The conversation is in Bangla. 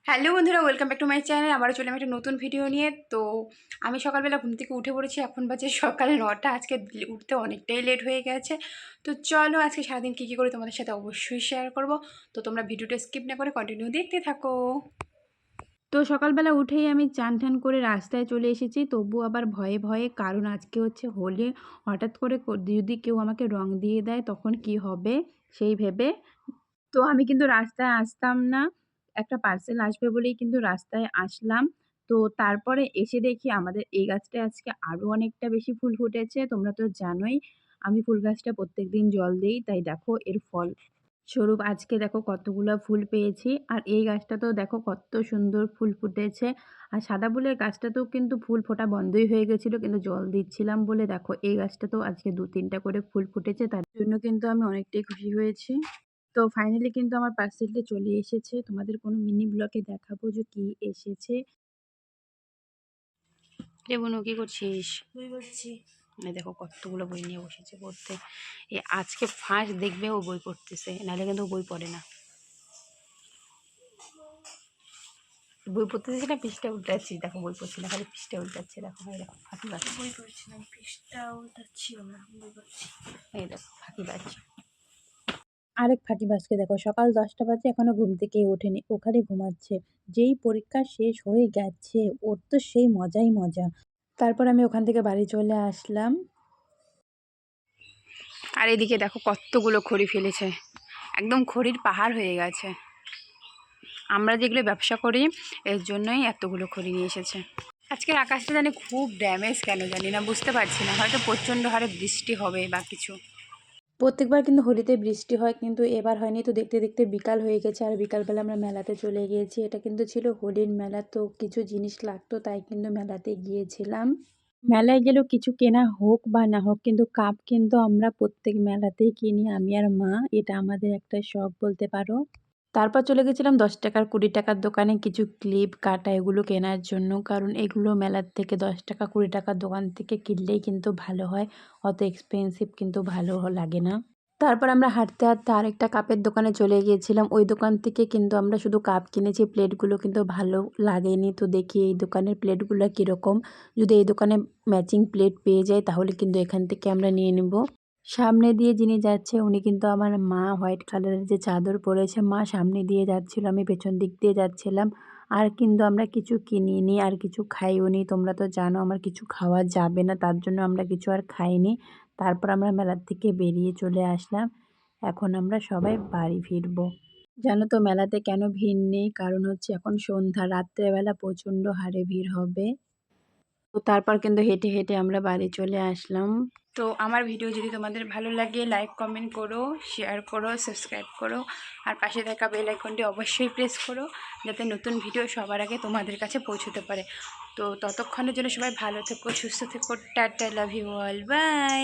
হ্যালো বন্ধুরা, welcome back to my channel. আবারও চলে আমি একটা নতুন ভিডিও নিয়ে। তো আমি সকালবেলা ঘুম থেকে উঠে পড়েছি, এখন বাজে সকাল 9টা। আজকে উঠতে অনেকটাই লেট হয়ে গেছে। তো চলো আজকে সারাদিন কী কী করি তোমাদের সাথে অবশ্যই শেয়ার করব। তো তোমরা ভিডিওটা স্কিপ না করে কন্টিনিউ দেখতে থাকো। তো সকালবেলা উঠেই আমি চান টান করে রাস্তায় চলে এসেছি, তবু আবার ভয়ে ভয়ে, কারণ আজকে হচ্ছে হোলি। হঠাৎ করে যদি কেউ আমাকে রং দিয়ে দেয় তখন কি হবে সেই ভেবে। তো আমি কিন্তু রাস্তায় আসতাম না। একটা পার্সেল আসবে বলেই কিন্তু রাস্তায় আসলাম। তো তারপরে এসে দেখি আমাদের এই গাছটায় আজকে আরো অনেকটা বেশি ফুল ফুটেছে। তোমরা তো জানোই আমি ফুল গাছটা প্রত্যেকদিন জল দেই। তাই দেখো এর ফল স্বরূপ আজকে দেখো কতগুলা ফুল পেয়েছি। আর এই গাছটাতেও দেখো কত সুন্দর ফুল ফুটেছে। আর সাদা ফুলের গাছটাতেও কিন্তু ফুল ফোটা বন্ধই হয়ে গেছিল, কিন্তু জল দিচ্ছিলাম বলে দেখো এই গাছটাতেও আজকে ২-৩টা করে ফুল ফুটেছে। তার জন্য কিন্তু আমি অনেকটাই খুশি হয়েছি। তো ফাইনালি কিন্তু আমার পার্সেলটা চলে এসেছে। তোমাদের কোনো মিনি ব্লগে দেখাবো যে কি এসেছে। রে বোনু, কি করছিস? বই পড়ছি। এই দেখো কতগুলো বই নিয়ে বসেছে পড়তে। এই আজকে ফার্স্ট দেখবে ও বই পড়তেছে, নাহলে কিন্তু ও বই পড়ে না। বই পড়তেছি না, পৃষ্ঠা উল্টাচ্ছি। দেখো বই পড়ছি না, খালি পৃষ্ঠা উল্টাচ্ছে। দেখো এই দেখো ফাঁকি বাজ। বই পড়ছিলাম, পৃষ্ঠা উল্টাচ্ছিও না, বই পড়ছি। এই দেখো ফাঁকি বাজ। আরেক ফাঁকিবাজকে দেখো, সকাল 10টা বাজে এখনো ঘুম থেকে ওঠেনি, ওখানে ঘুমাচ্ছে। যেই পরীক্ষা শেষ হয়ে গেছে ওর তো সেই মজাই মজা। তারপর আমি ওখান থেকে বাড়ি চলে আসলাম। আর এদিকে দেখো কতগুলো খড়ি ফেলেছে, একদম খড়ির পাহাড় হয়ে গেছে। আমরা যেগুলো ব্যবসা করি এর জন্যই এতগুলো খড়ি নিয়ে এসেছে। আজকের আকাশটা জানি খুব ড্যামেজ, কেন জানি না, বুঝতে পারছি না। হয়তো প্রচণ্ড হারে বৃষ্টি হবে বা কিছু। প্রত্যেকবার কিন্তু হোলিতে বৃষ্টি হয়, কিন্তু এবার হয়নি। তো দেখতে দেখতে বিকাল হয়ে গেছে, আর বিকালবেলা আমরা মেলাতে চলে গিয়েছি। এটা কিন্তু ছিল হোলির মেলা, তো কিছু জিনিস লাগতো তাই কিন্তু মেলাতে গিয়েছিলাম। মেলায় গেলেও কিছু কেনা হোক বা না হোক, কিন্তু কাপ কিন্তু আমরা প্রত্যেক মেলাতেই কিনি, আমি আর মা। এটা আমাদের একটা শখ বলতে পারো। তারপর চলে গেছিলাম 10 টাকার 20 টাকার দোকানে কিছু ক্লিপ কাটা এগুলো কেনার জন্য, কারণ এগুলো মেলার থেকে 10 টাকা 20 টাকার দোকান থেকে কিনলেই কিন্তু ভালো হয়। অত এক্সপেন্সিভ কিন্তু ভালো লাগে না। তারপর আমরা হাঁটতে হাঁটতে আরেকটা কাপের দোকানে চলে গিয়েছিলাম। ওই দোকান থেকে কিন্তু আমরা শুধু কাপ কিনেছি, প্লেটগুলো কিন্তু ভালো লাগেনি। তো দেখি এই দোকানের প্লেটগুলো কীরকম। যদি এই দোকানে ম্যাচিং প্লেট পেয়ে যাই তাহলে কিন্তু এখান থেকে আমরা নিয়ে নেব। সামনে দিয়ে যিনি যাচ্ছে উনি কিন্তু আমার মা। হোয়াইট কালারের যে চাদর পরেছে, মা সামনে দিয়ে যাচ্ছিল, আমি পেছন দিক দিয়ে যাচ্ছিলাম। আর কিন্তু আমরা কিছু কিনিনি আর কিছু খাইও নি। তোমরা তো জানো আমার কিছু খাওয়া যাবে না, তার জন্য আমরা কিছু আর খাইনি। তারপর আমরা মেলার থেকে বেরিয়ে চলে আসলাম। এখন আমরা সবাই বাড়ি ফিরবো। জানো তো মেলাতে কেন ভিড় নেই? কারণ হচ্ছে এখন সন্ধ্যা, রাত্রেবেলা প্রচণ্ড হারে ভিড় হবে। তো তারপর কিন্তু হেঁটে হেঁটে আমরা বাড়ি চলে আসলাম। তো আমার ভিডিও যদি তোমাদের ভালো লাগে লাইক কমেন্ট করো, শেয়ার করো, সাবস্ক্রাইব করো। আর পাশে থাকা বেল আইকনটি অবশ্যই প্রেস করো, যাতে নতুন ভিডিও সবার আগে তোমাদের কাছে পৌঁছতে পারে। তো ততক্ষণের জন্য সবাই ভালো থেকো, সুস্থ থেকো। Tata, love you all, by.